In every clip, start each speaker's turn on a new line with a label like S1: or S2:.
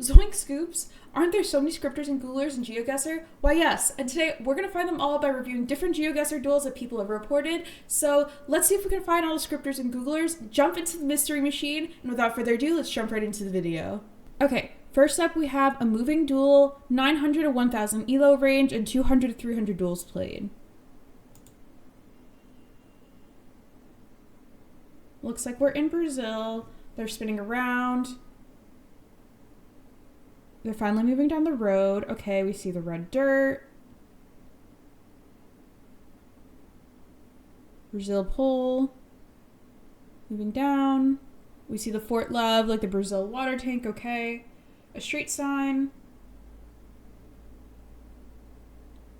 S1: Zoink scoops! Aren't there so many scripters and Googlers in Geoguessr? Why yes, and today we're going to find them all by reviewing different Geoguessr duels that people have reported. So let's see if we can find all the scripters and Googlers, jump into the mystery machine, and without further ado, let's jump right into the video. Okay, first up we have a moving duel, 900 to 1000 elo range, and 200 to 300 duels played. Looks like we're in Brazil. They're spinning around. They're finally moving down the road. Okay, we see the red dirt. Brazil pole. Moving down. We see the Fort Love, like the Brazil water tank. Okay. A street sign.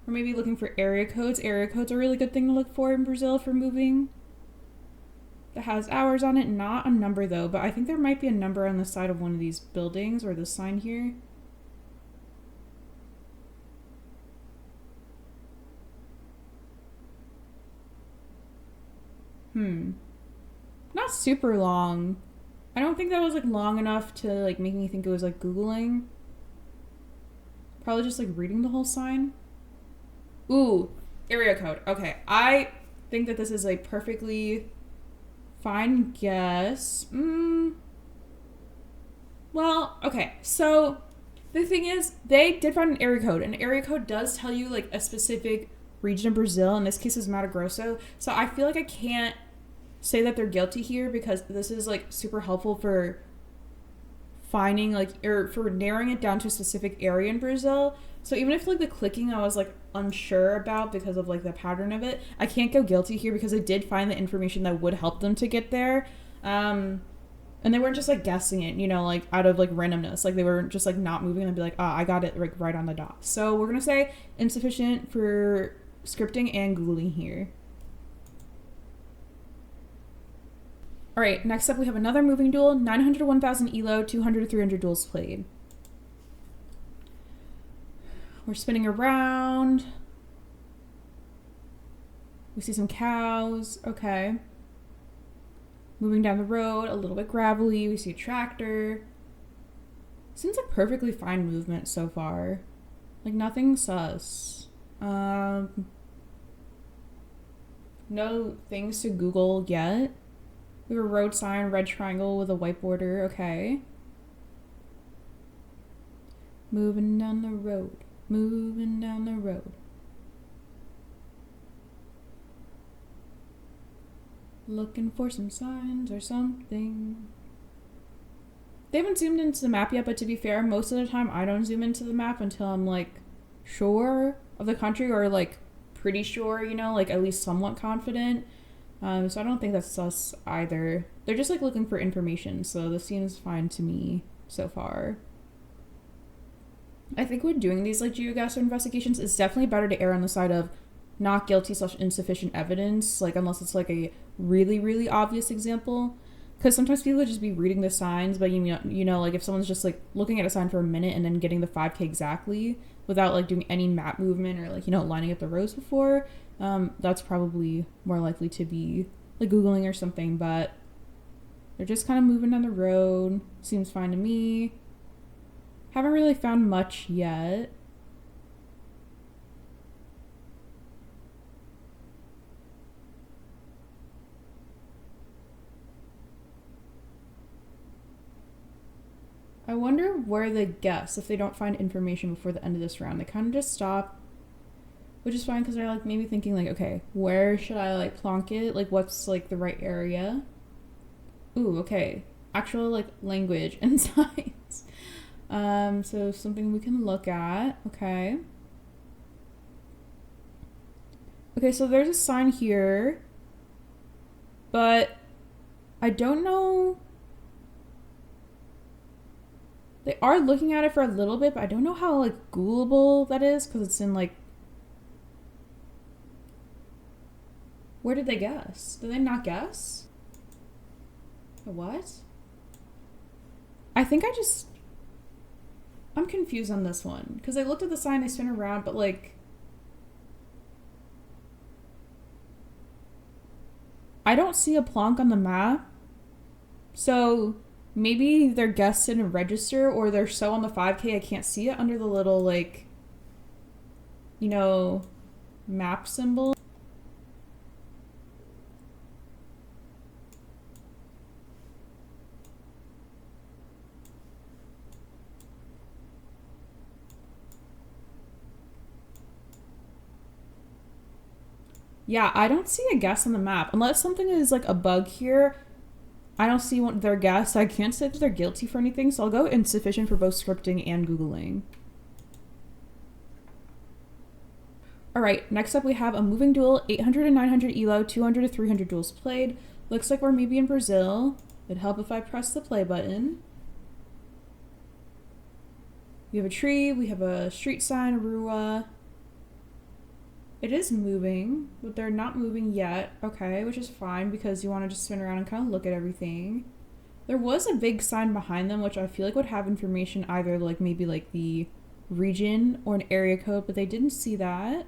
S1: We're maybe looking for area codes. Area codes are a really good thing to look for in Brazil for moving. That has hours on it. Not a number though, but I think there might be a number on the side of one of these buildings or the sign here. Not super long. I don't think that was like long enough to like make me think it was like Googling. Probably just like reading the whole sign. Ooh, area code. Okay, I think that this is a perfectly fine guess. Well, okay, so the thing is, they did find an area code. An area code does tell you like a specific region of Brazil. In this case is Mato Grosso. So I feel like I can't say that they're guilty here because this is like super helpful for finding like or for narrowing it down to a specific area in Brazil. So even if like the clicking I was like unsure about because of like the pattern of it, I can't go guilty here because I did find the information that would help them to get there. And they weren't just like guessing it, you know, like out of like randomness. Like they were just like not moving and be like, I got it like right on the dot. So we're gonna say insufficient for scripting and Googling here. All right, next up we have another moving duel, 900 to 1000 elo, 200 to 300 duels played. We're spinning around. We see some cows. Okay. Moving down the road, a little bit gravelly. We see a tractor. Seems like perfectly fine movement so far. Like nothing sus. No things to Google yet. We have a road sign, red triangle with a white border. Okay. Moving down the road. Moving down the road. Looking for some signs or something. They haven't zoomed into the map yet, but to be fair, most of the time I don't zoom into the map until I'm like sure of the country or like pretty sure, you know, like at least somewhat confident. So I don't think that's sus either. They're just like looking for information, so this seems fine to me so far. I think when doing these like Geoguessr investigations, it's definitely better to err on the side of not guilty / insufficient evidence, like unless it's like a really, really obvious example. Because sometimes people would just be reading the signs, but you know, like if someone's just like looking at a sign for a minute and then getting the 5K exactly without like doing any map movement or like, you know, lining up the rows before, that's probably more likely to be like Googling or something, but they're just kind of moving down the road. Seems fine to me. Haven't really found much yet. I wonder where they guess if they don't find information before the end of this round. They kind of just stop, which is fine because they're like maybe thinking like, okay, where should I like plonk it? Like what's like the right area? Ooh, okay. Actual like language and signs. So something we can look at. Okay. Okay, so there's a sign here, but I don't know. They are looking at it for a little bit, but I don't know how like Googleable that is because it's in like. Where did they guess? Did they not guess? What? I think I'm confused on this one because I looked at the sign, they spin around, but like I don't see a plonk on the map. So Maybe their guests didn't register, or they're so on the 5K I can't see it under the little, like, you know, map symbol. Yeah, I don't see a guess on the map. Unless something is like a bug here, I don't see their guess. I can't say that they're guilty for anything, so I'll go insufficient for both scripting and Googling. Alright, next up we have a moving duel, 800 and 900 elo, 200 to 300 duels played. Looks like we're maybe in Brazil. It'd help if I press the play button. We have a tree, we have a street sign, a rua. It is moving, but they're not moving yet. Okay, which is fine because you want to just spin around and kind of look at everything. There was a big sign behind them, which I feel like would have information either like maybe like the region or an area code, but they didn't see that.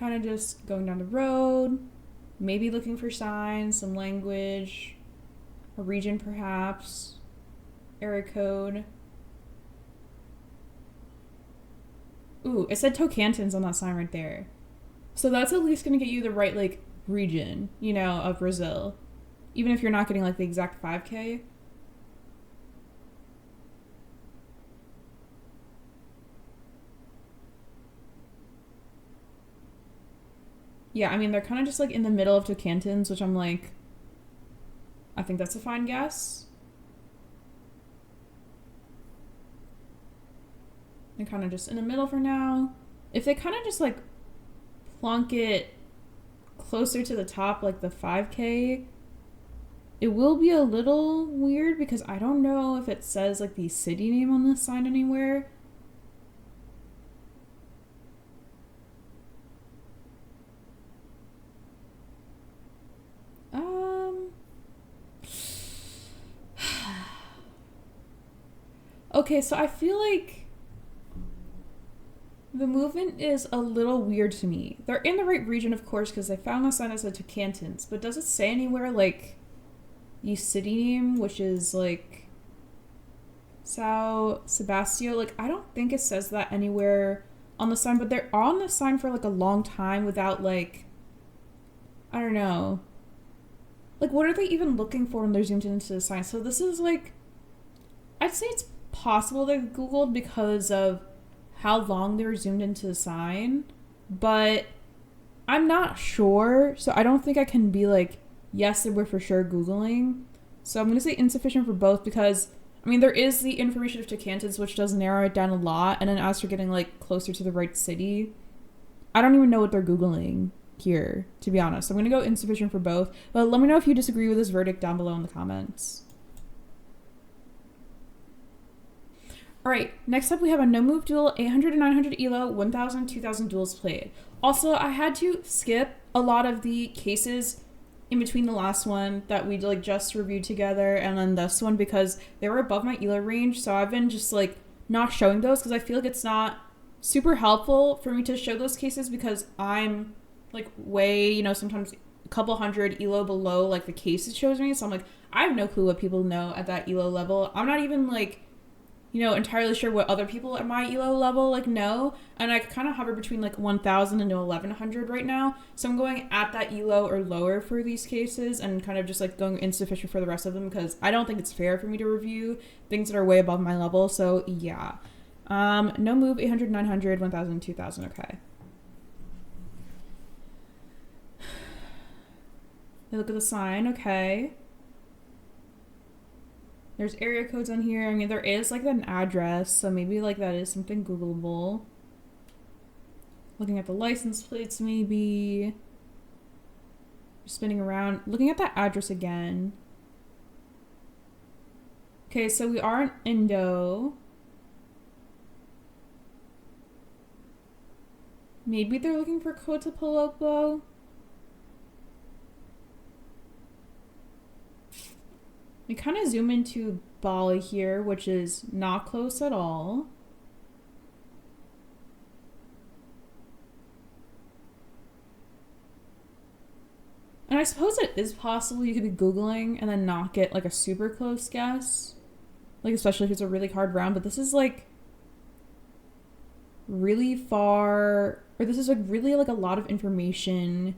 S1: Kind of just going down the road, maybe looking for signs, some language, a region perhaps, area code. Ooh, it said Tocantins on that sign right there. So that's at least going to get you the right, like, region, you know, of Brazil. Even if you're not getting, like, the exact 5K. Yeah, I mean, they're kind of just, like, in the middle of Tocantins, which I'm like, I think that's a fine guess. They're kind of just in the middle for now. If they kind of just like plonk it closer to the top, like the 5K, it will be a little weird because I don't know if it says like the city name on this sign anywhere. Okay, so I feel like the movement is a little weird to me. They're in the right region, of course, because they found the sign that said Tocantins, but does it say anywhere, like, the city name, which is, like, Sao Sebastio? Like, I don't think it says that anywhere on the sign, but they're on the sign for, like, a long time without, like, I don't know. Like, what are they even looking for when they're zoomed into the sign? So this is, like, I'd say it's possible they Googled because of how long they were zoomed into the sign, but I'm not sure, so I don't think I can be like, yes, they were for sure Googling. So I'm going to say insufficient for both because, I mean, there is the information of Tocantins, which does narrow it down a lot, and then as for getting like closer to the right city, I don't even know what they're Googling here, to be honest. I'm going to go insufficient for both, but let me know if you disagree with this verdict down below in the comments. Alright, next up we have a no move duel, 800 to 900 elo, 1000, 2000 duels played. Also, I had to skip a lot of the cases in between the last one that we like just reviewed together and then this one because they were above my elo range, so I've been just like not showing those because I feel like it's not super helpful for me to show those cases because I'm like way, you know, sometimes a couple hundred elo below like the case it shows me, so I'm like, I have no clue what people know at that elo level. I'm not even like, you know, entirely sure what other people at my elo level like know, and I kind of hover between like 1000 and 1100 right now, so I'm going at that elo or lower for these cases and kind of just like going insufficient for the rest of them because I don't think it's fair for me to review things that are way above my level. So yeah, no move, 800, 900, 1000, 2000. Okay, look at the sign. Okay, there's area codes on here. I mean, there is like an address, so maybe like that is something Googleable. Looking at the license plates, maybe. Spinning around, looking at that address again. Okay, so we are in Indo. Maybe they're looking for Cotapalopo. We kind of zoom into Bali here, which is not close at all. I suppose it is possible you could be Googling and then not get like a super close guess. Like, especially if it's a really hard round. But this is like really far, or this is like really like a lot of information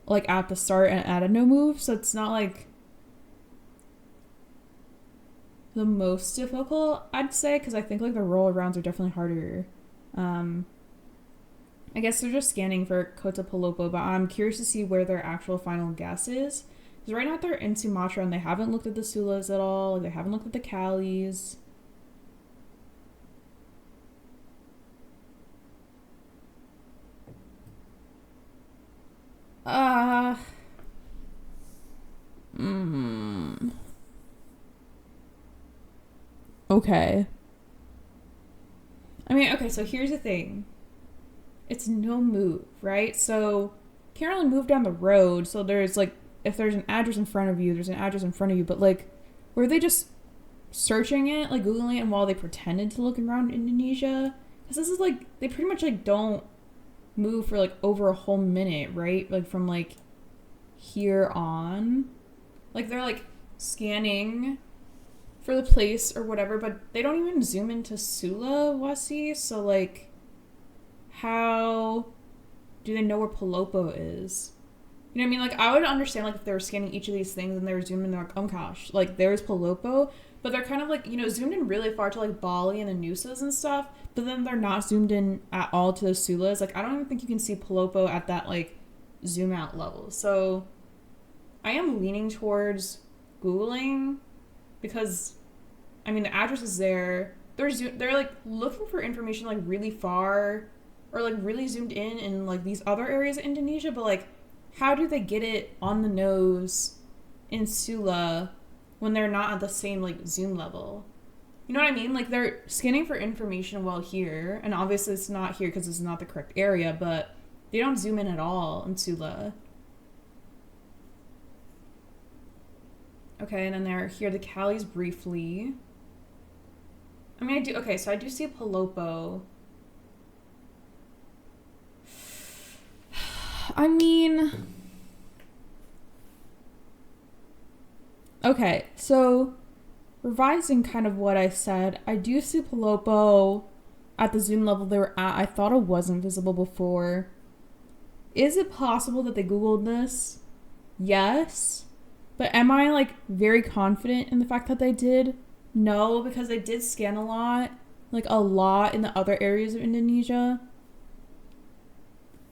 S1: like at the start and at a no move. So it's not like the most difficult, I'd say, because I think like the roll rounds are definitely harder. I guess they're just scanning for Kota Palopo, but I'm curious to see where their actual final guess is. Because right now they're in Sumatra and they haven't looked at the Sulas at all. Like, they haven't looked at the Calis. Okay. I mean, okay, so here's the thing. It's no move, right? So can't really move down the road. So there's like, if there's an address in front of you, there's an address in front of you. But like, were they just searching it, like Googling it, while they pretended to look around Indonesia? Because this is like, they pretty much like don't move for like over a whole minute, right? Like from like here on. Like they're like scanning for the place or whatever, but they don't even zoom into Sulawesi. So like, how do they know where Palopo is? You know what I mean? Like, I would understand, like, if they were scanning each of these things and they were zoomed in, they're like, oh gosh, like, there's Palopo. But they're kind of, like, you know, zoomed in really far to, like, Bali and the Nusas and stuff. But then they're not zoomed in at all to the Sulas. Like, I don't even think you can see Palopo at that, like, zoom out level. So, I am leaning towards Googling because, I mean, the address is there. They're, like, looking for information, like, really far or, like, really zoomed in, like, these other areas of Indonesia. But, like, how do they get it on the nose in Sula when they're not at the same, like, zoom level? You know what I mean? Like, they're scanning for information while here, and obviously it's not here because it's not the correct area, but they don't zoom in at all in Sula. Okay, and then they're here, the Calis briefly. I mean, I do see Palopo. I mean, okay, so revising kind of what I said, I do see Palopo at the zoom level they were at. I thought it wasn't visible before. Is it possible that they Googled this? Yes. But am I, like, very confident in the fact that they did? No, because they did scan a lot in the other areas of Indonesia.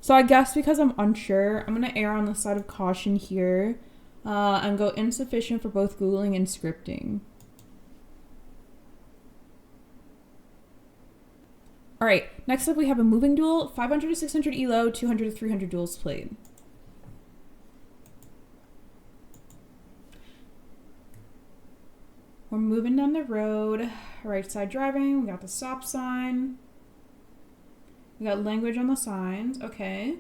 S1: So I guess because I'm unsure, I'm going to err on the side of caution here and go insufficient for both Googling and scripting. All right, next up we have a moving duel, 500 to 600 elo, 200 to 300 duels played. We're moving down the road, right side driving, we got the stop sign. We got language on the signs, okay.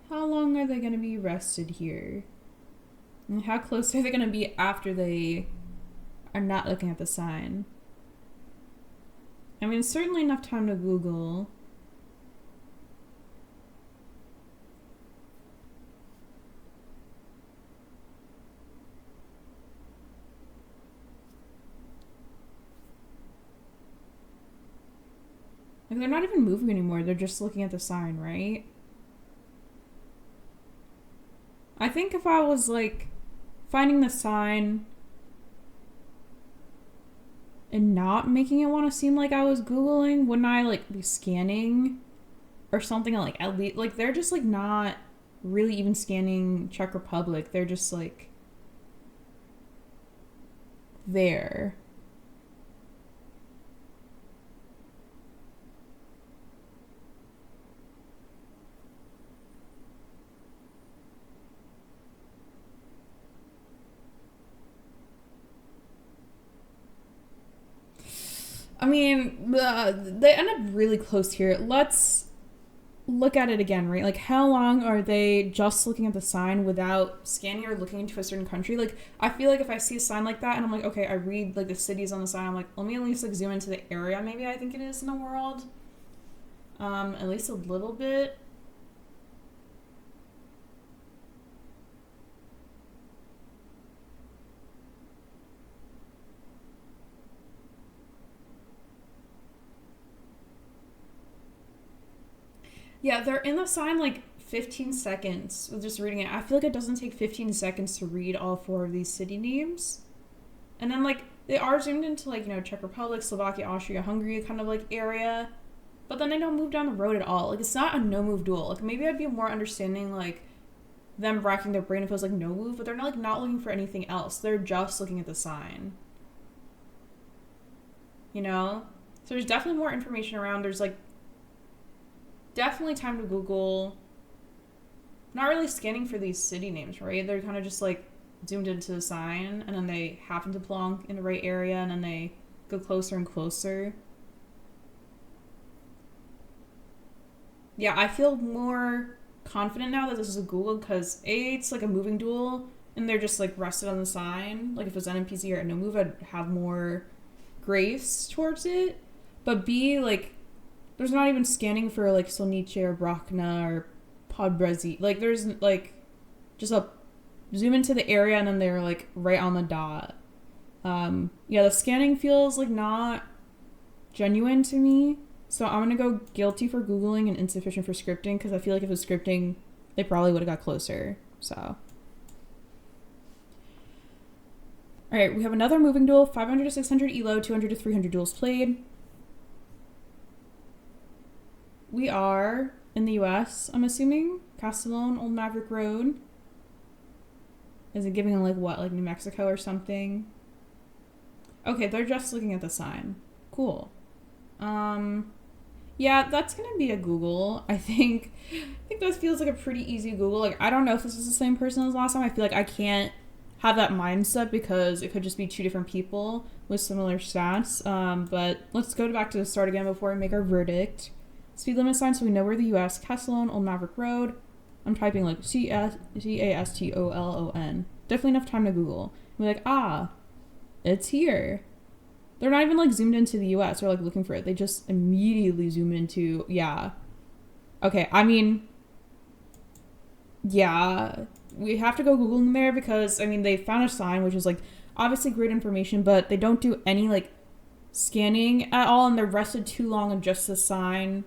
S1: How long are they going to be rested here? And how close are they going to be after they are not looking at the sign? I mean, certainly enough time to Google. Like, they're not even moving anymore. They're just looking at the sign, right? I think if I was, like, finding the sign and not making it want to seem like I was Googling, wouldn't I, like, be scanning or something? Like, at least, like, they're just, like, not really even scanning Czech Republic. They're just, like, there. I mean, they end up really close here. Let's look at it again, right? Like, how long are they just looking at the sign without scanning or looking into a certain country? Like, I feel like if I see a sign like that and I'm like, okay, I read, like, the cities on the sign, I'm like, let me at least, like, zoom into the area maybe I think it is in the world. At least a little bit. Yeah, they're in the sign like 15 seconds with just reading it. I feel like it doesn't take 15 seconds to read all four of these city names. And then like they are zoomed into like, Czech Republic, Slovakia, Austria, Hungary kind of like area. But then they don't move down the road at all. Like it's not a no move duel. Like maybe I'd be more understanding like them racking their brain if it was like no move, but they're not looking for anything else. They're just looking at the sign. So there's definitely more information around. There's like definitely time to Google. Not really scanning for these city names, right? They're kind of just like zoomed into the sign and then they happen to belong in the right area and then they go closer and closer. Yeah, I feel more confident now that this is a Google because A, it's like a moving duel and they're just like rested on the sign. Like if it was an NPC or a no move, I'd have more grace towards it. But B, like there's not even scanning for like Solnice or Brockna or Podbrezi. Like there's like just a zoom into the area and then they're like right on the dot. Yeah, the scanning feels like not genuine to me. So I'm gonna go guilty for Googling and insufficient for scripting because I feel like if it was scripting, they probably would have got closer. So. Alright, we have another moving duel, 500 to 600 elo, 200 to 300 duels played. We are in the US, I'm assuming. Castellón, Old Maverick Road. Is it giving like what, like New Mexico or something? Okay, they're just looking at the sign. Cool. Yeah, that's gonna be a Google. I think this feels like a pretty easy Google. Like, I don't know if this is the same person as last time. I feel like I can't have that mindset because it could just be two different people with similar stats. But let's go back to the start again before we make our verdict. Speed limit sign, so we know we're the US. Castellón, Old Maverick Road. I'm typing like Castolon. Definitely enough time to Google. We're like, it's here. They're not even like zoomed into the US or like looking for it. They just immediately zoom into, yeah. Okay, I mean, yeah, we have to go Googling there because, I mean, they found a sign, which is like obviously great information, but they don't do any like scanning at all and they're rested too long on just the sign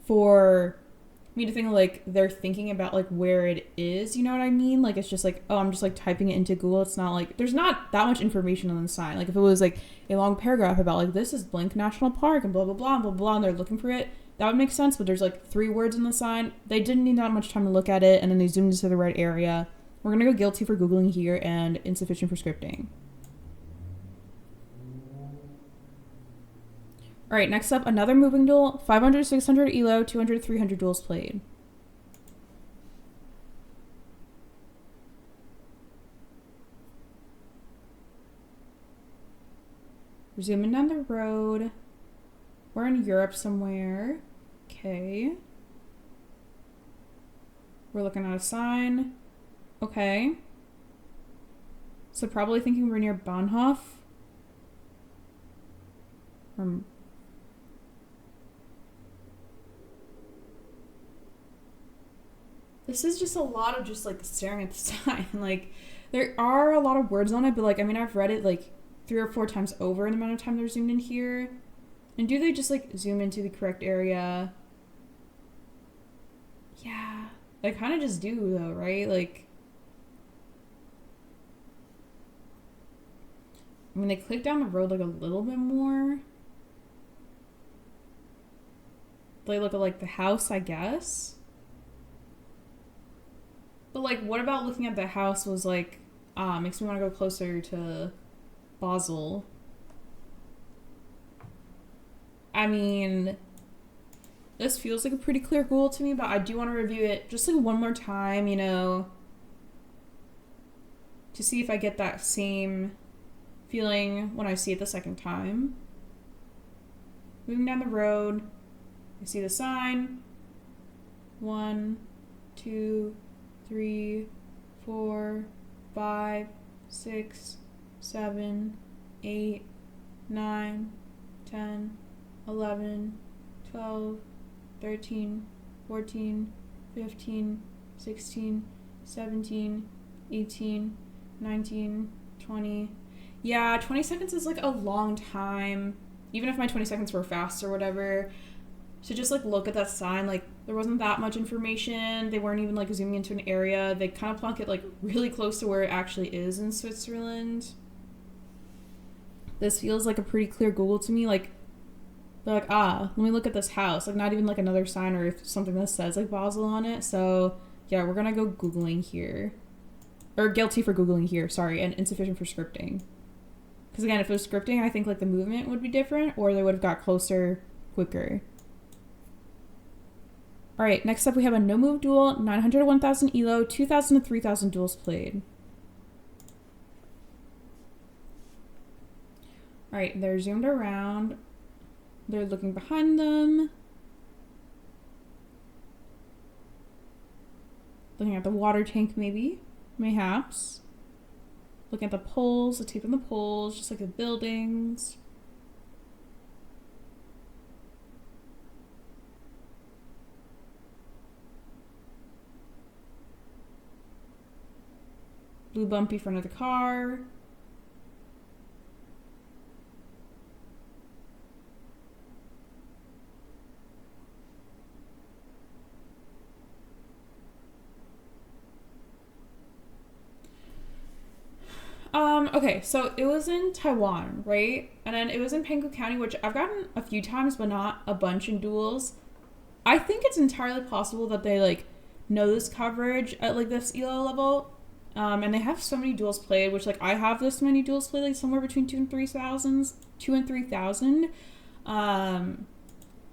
S1: for me to think like they're thinking about like where it is, you know what I mean? Like it's just like, oh, I'm just like typing it into Google. It's not like there's not that much information on the sign. Like if it was like a long paragraph about like this is Blank National Park and blah blah blah and blah blah and they're looking for it, that would make sense. But there's like 3 words in the sign. They didn't need that much time to look at it and then they zoomed into the right area. We're gonna go guilty for Googling here and insufficient for scripting. All right, next up, another moving duel, 500, 600 elo, 200, 300 duels played. We're zooming down the road. We're in Europe somewhere. Okay. We're looking at a sign. Okay. So probably thinking we're near Bahnhof. This is just a lot of just like staring at the sign. Like there are a lot of words on it, but like I mean I've read it like 3 or 4 times over in the amount of time they're zoomed in here. And do they just like zoom into the correct area? Yeah. They kind of just do though, right? Like I mean they click down the road like a little bit more. They look at like the house, I guess. But like, what about looking at the house was like, makes me want to go closer to Basel. I mean, this feels like a pretty clear goal to me, but I do want to review it just like one more time, to see if I get that same feeling when I see it the second time. Moving down the road, I see the sign. 1, 2, 3, 4, 5, 6, 7, 8, 9, 10, 11, 12, 13, 14, 15, 16, 17, 18, 19, 20. Yeah, 20 seconds is like a long time. Even if my 20 seconds were fast or whatever. So just like look at that sign, like there wasn't that much information. They weren't even like zooming into an area. They kind of plunk it like really close to where it actually is in Switzerland. This feels like a pretty clear Google to me. Like they're like, let me look at this house. Like not even like another sign or something that says like Basel on it. So yeah, we're gonna go Googling here. Or guilty for Googling here, sorry, and insufficient for scripting. Because again, if it was scripting, I think like the movement would be different or they would have got closer quicker. All right, next up we have a no move duel, 900 to 1000 elo, 2000 to 3000 duels played. All right, they're zoomed around. They're looking behind them. Looking at the water tank maybe, mayhaps. Looking at the poles, the tape on the poles, just like the buildings. Blue bumpy front of the car. Okay, so it was in Taiwan, right? And then it was in Penghu County, which I've gotten a few times, but not a bunch in duels. I think it's entirely possible that they, like, know this coverage at, like, this ELO level. And they have so many duels played, which, like, I have this many duels played, like, somewhere between 2 and 3,000.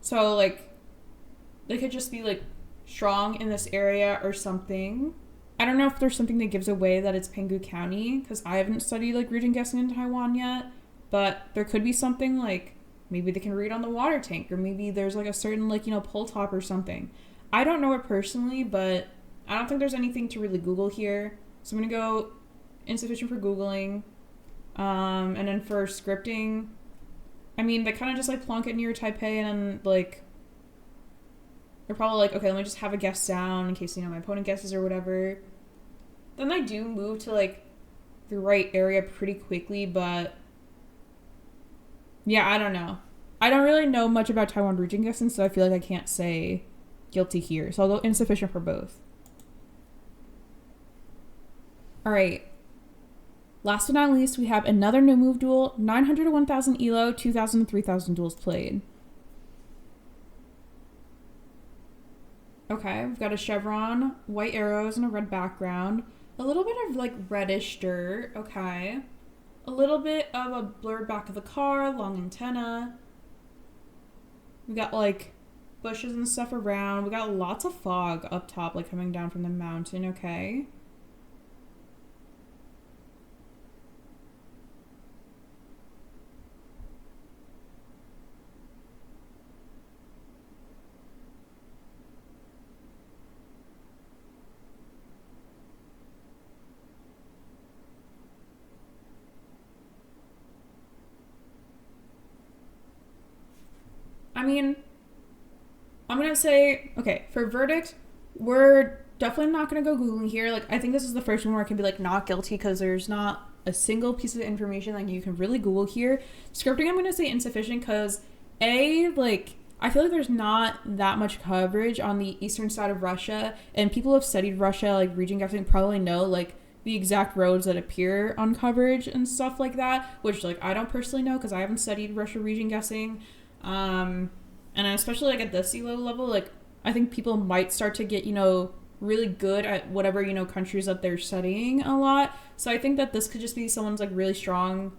S1: So, like, they could just be, like, strong in this area or something. I don't know if there's something that gives away that it's Penghu County, because I haven't studied, like, region guessing in Taiwan yet, but there could be something, like, maybe they can read on the water tank, or maybe there's, like, a certain, like, you know, pole top or something. I don't know it personally, but I don't think there's anything to really Google here, so I'm going to go insufficient for Googling, and then for scripting, I mean, they kind of just, like, plonk it near Taipei, and then, like, they're probably like, okay, let me just have a guess down in case, you know, my opponent guesses or whatever. Then I do move to, like, the right area pretty quickly, but yeah, I don't know. I don't really know much about Taiwan region guessing, so I feel like I can't say guilty here. So I'll go insufficient for both. All right. Last but not least, we have another no move duel, 900 to 1000 elo, 2000 to 3000 duels played. Okay, we've got a chevron, white arrows, and a red background. A little bit of, like, reddish dirt. Okay. A little bit of a blurred back of the car, long antenna. We got, like, bushes and stuff around. We got lots of fog up top, like, coming down from the mountain. Okay. I mean, I'm going to say, okay, for verdict, we're definitely not going to go Googling here. Like, I think this is the first one where I can be, like, not guilty because there's not a single piece of information like you can really Google here. Scripting, I'm going to say insufficient because, like, I feel like there's not that much coverage on the eastern side of Russia, and people who have studied Russia, like, region guessing, probably know, like, the exact roads that appear on coverage and stuff like that, which, like, I don't personally know because I haven't studied Russia region guessing. And especially, like, at this ELO level, like, I think people might start to get, you know, really good at whatever, you know, countries that they're studying a lot. So I think that this could just be someone's, like, really strong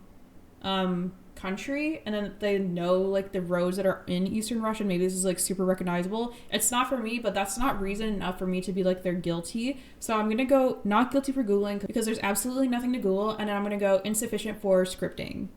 S1: country, and then they know, like, the roads that are in Eastern Russia, and maybe this is, like, super recognizable. It's not for me, but that's not reason enough for me to be, like, they're guilty. So I'm gonna go not guilty for Googling because there's absolutely nothing to Google, and then I'm gonna go insufficient for scripting.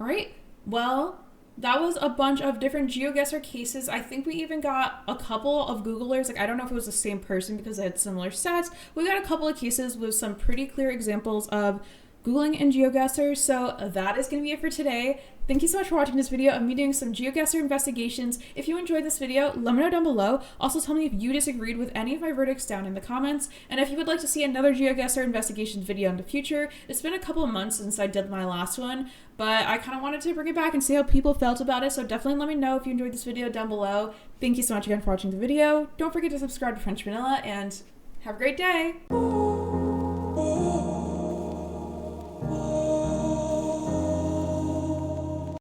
S1: All right, well, that was a bunch of different GeoGuessr cases. I think we even got a couple of Googlers. Like, I don't know if it was the same person because they had similar stats. We got a couple of cases with some pretty clear examples of Googling in Geoguessr. So that is going to be it for today. Thank you so much for watching this video of me doing some Geoguessr investigations. If you enjoyed this video, let me know down below. Also tell me if you disagreed with any of my verdicts down in the comments. And if you would like to see another Geoguessr investigations video in the future, it's been a couple of months since I did my last one, but I kind of wanted to bring it back and see how people felt about it. So definitely let me know if you enjoyed this video down below. Thank you so much again for watching the video. Don't forget to subscribe to French Vanilla and have a great day.